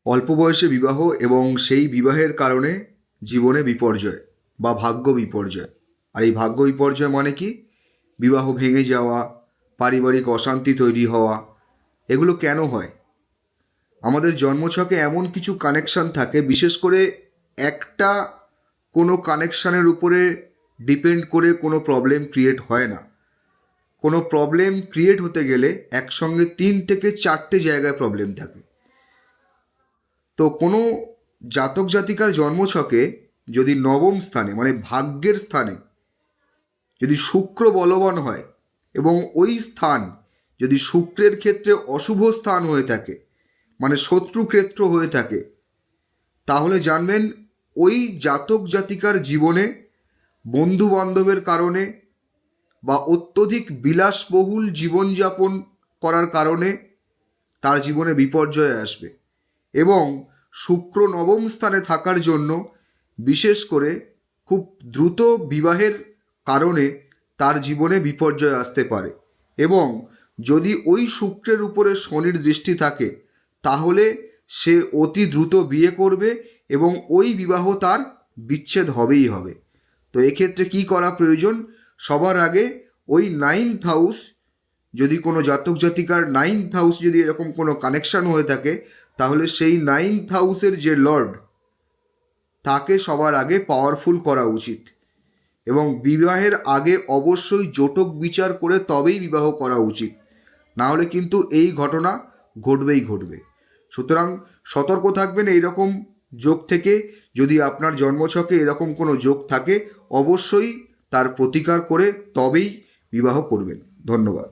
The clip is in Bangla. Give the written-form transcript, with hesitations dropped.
অল্প বয়সে বিবাহ এবং সেই বিবাহের কারণে জীবনে বিপর্যয় বা ভাগ্য বিপর্যয়। আর এই ভাগ্য বিপর্যয় মানে কি? বিবাহ ভেঙে যাওয়া, পারিবারিক অশান্তি তৈরি হওয়া। এগুলো কেন হয়? আমাদের জন্মছকে এমন কিছু কানেকশান থাকে, বিশেষ করে একটা কোনো কানেকশানের উপরে ডিপেন্ড করে কোনো প্রবলেম ক্রিয়েট হয় না। কোনো প্রবলেম ক্রিয়েট হতে গেলে একসঙ্গে 3 থেকে 4টে জায়গায় প্রবলেম থাকে। তো কোনো জাতক জাতিকার জন্মছকে যদি নবম স্থানে মানে ভাগ্যের স্থানে যদি শুক্র বলবান হয় এবং ওই স্থান যদি শুক্রের ক্ষেত্রে অশুভ স্থান হয়ে থাকে, মানে শত্রু ক্ষেত্র হয়ে থাকে, তাহলে জানবেন ওই জাতক জাতিকার জীবনে বন্ধু বান্ধবের কারণে বা অত্যধিক বিলাসবহুল জীবনযাপন করার কারণে তার জীবনে বিপর্যয় আসবে। এবং শুক্র নবম স্থানে থাকার জন্য বিশেষ করে খুব দ্রুত বিবাহের কারণে তার জীবনে বিপর্যয় আসতে পারে। এবং যদি ওই শুক্রের উপরে শনির দৃষ্টি থাকে তাহলে সে অতি দ্রুত বিয়ে করবে এবং ওই বিবাহ তার বিচ্ছেদ হবেই হবে। তো এক্ষেত্রে কি করা প্রয়োজন? সবার আগে ওই 9th হাউস, যদি কোনো জাতক জাতিকার 9th হাউস যদি এরকম কোনো কানেকশান হয়ে থাকে, তাহলে সেই 9th হাউসের যে লর্ড তাকে সবার আগে পাওয়ারফুল করা উচিত। এবং বিবাহের আগে অবশ্যই জটক বিচার করে তবেই বিবাহ করা উচিত, না হলে কিন্তু এই ঘটনা ঘটবেই ঘটবে। সুতরাং সতর্ক থাকবেন এই রকম যোগ থেকে। যদি আপনার জন্মছকে এরকম কোনো যোগ থাকে, অবশ্যই তার প্রতিকার করে তবেই বিবাহ করবেন। ধন্যবাদ।